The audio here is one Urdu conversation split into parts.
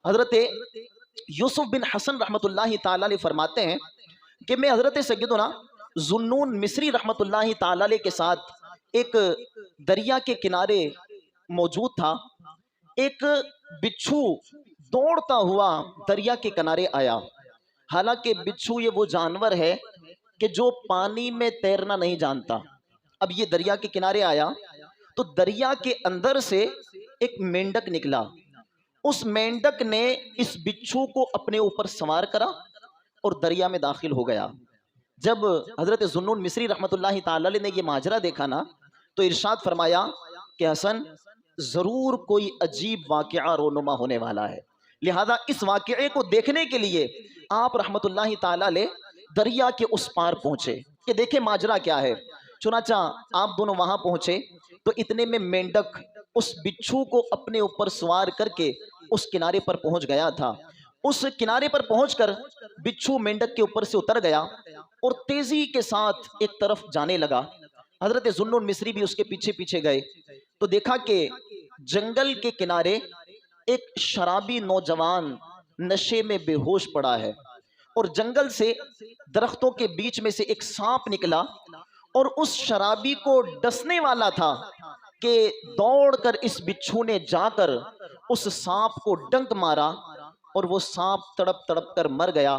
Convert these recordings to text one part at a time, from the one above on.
حضرت یوسف بن حسن رحمۃ اللہ تعالی علیہ فرماتے ہیں کہ میں حضرت سیدنا ذوالنون مصری رحمۃ اللہ تعالی علیہ کے ساتھ ایک دریا کے کنارے موجود تھا۔ ایک بچھو دوڑتا ہوا دریا کے کنارے آیا۔ حالانکہ بچھو یہ وہ جانور ہے کہ جو پانی میں تیرنا نہیں جانتا۔ اب یہ دریا کے کنارے آیا تو دریا کے اندر سے ایک مینڈک نکلا۔ اس مینڈک نے اس بچھو کو اپنے اوپر سوار کرا اور دریا میں داخل ہو گیا۔ جب حضرت ذوالنون مصری رحمۃ اللہ تعالی علیہ نے یہ ماجرا دیکھا نا تو ارشاد فرمایا کہ حسن ضرور کوئی عجیب واقعہ رونما ہونے والا ہے، لہذا اس واقعے کو دیکھنے کے لیے آپ رحمۃ اللہ تعالی علیہ دریا کے اس پار پہنچے کہ دیکھیں ماجرا کیا ہے۔ چنانچہ آپ دونوں وہاں پہنچے تو اتنے میں مینڈک اس بچھو کو اپنے اوپر سوار کر کے اس کنارے پر پہنچ گیا تھا۔ اس کنارے پر پہنچ کر بچھو مینڈک کے اوپر سے اتر گیا اور تیزی کے ساتھ ایک طرف جانے لگا۔ حضرت ذوالنون مصری بھی اس کے پیچھے پیچھے گئے تو دیکھا کہ جنگل کے کنارے ایک شرابی نوجوان نشے میں بے ہوش پڑا ہے، اور جنگل سے درختوں کے بیچ میں سے ایک سانپ نکلا اور اس شرابی کو ڈسنے والا تھا کہ دوڑ کر اس بچھو نے جا کر اس سانپ کو ڈنک مارا اور وہ سانپ تڑپ تڑپ کر مر گیا،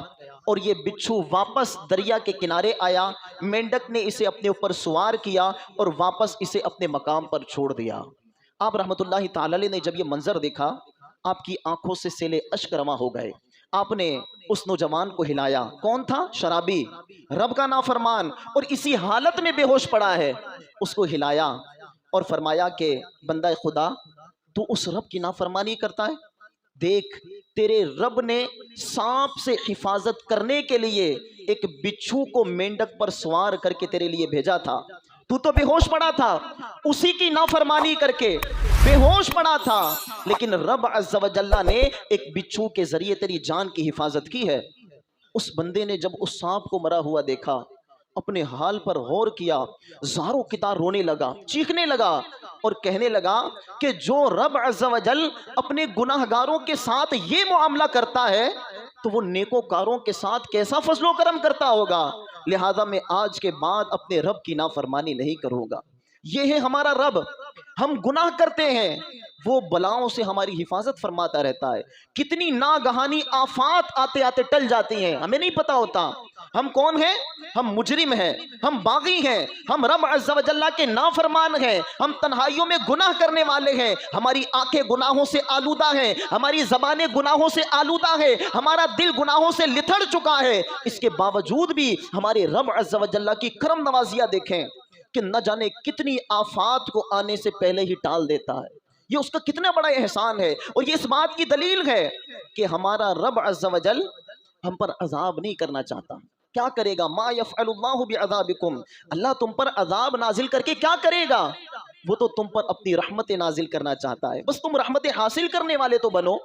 اور یہ بچھو واپس دریا کے کنارے آیا۔ مینڈک نے اسے اپنے اوپر سوار کیا اور واپس اسے اپنے مقام پر چھوڑ دیا۔ آپ رحمت اللہ تعالی علیہ نے جب یہ منظر دیکھا آپ کی آنکھوں سے سیلے اشک رواں ہو گئے۔ آپ نے اس نوجوان کو ہلایا، کون تھا؟ شرابی، رب کا نافرمان، اور اسی حالت میں بے ہوش پڑا ہے۔ اس کو ہلایا اور فرمایا کہ بندہ خدا تو اس رب کی نافرمانی کرتا ہے؟ دیکھ تیرے رب نے سانپ سے حفاظت کرنے کے لیے ایک بچھو کو مینڈک پر سوار کر کے تیرے لیے بھیجا تھا، تو بے ہوش پڑا تھا، اسی کی نافرمانی کر کے بے ہوش پڑا تھا، لیکن رب عز و جل نے ایک بچھو کے ذریعے تیری جان کی حفاظت کی ہے۔ اس بندے نے جب اس سانپ کو مرا ہوا دیکھا، اپنے حال پر غور کیا، زاروں کی طرح رونے لگا، چیخنے لگا اور کہنے لگا کہ جو رب عز و جل اپنے گناہ گاروں کے ساتھ یہ معاملہ کرتا ہے تو وہ نیکوکاروں کے ساتھ کیسا فضل و کرم کرتا ہوگا، لہذا میں آج کے بعد اپنے رب کی نافرمانی نہیں کروں گا۔ یہ ہے ہمارا رب، ہم گناہ کرتے ہیں وہ بلاؤں سے ہماری حفاظت فرماتا رہتا ہے۔ کتنی ناگہانی آفات آتے آتے ٹل جاتی ہیں، ہمیں نہیں پتا ہوتا ہم کون ہیں۔ ہم مجرم ہیں، ہم باغی ہیں، ہم رب عز و جل کے نافرمان ہیں، ہم تنہائیوں میں گناہ کرنے والے ہیں، ہماری آنکھیں گناہوں سے آلودہ ہیں، ہماری زبانیں گناہوں سے آلودہ ہیں، ہمارا دل گناہوں سے لتھڑ چکا ہے۔ اس کے باوجود بھی ہمارے رب عز و جل کی کرم نوازیاں دیکھیں کہ نہ جانے کتنی آفات کو آنے سے پہلے ہی ٹال دیتا ہے۔ یہ اس کا کتنا بڑا احسان ہے، اور یہ اس بات کی دلیل ہے کہ ہمارا رب عز و جل ہم پر عذاب نہیں کرنا چاہتا۔ کیا کرے گا؟ ما یفعل اللہ بعذابکم، اللہ تم پر عذاب نازل کر کے کیا کرے گا؟ وہ تو تم پر اپنی رحمت نازل کرنا چاہتا ہے، بس تم رحمت حاصل کرنے والے تو بنو۔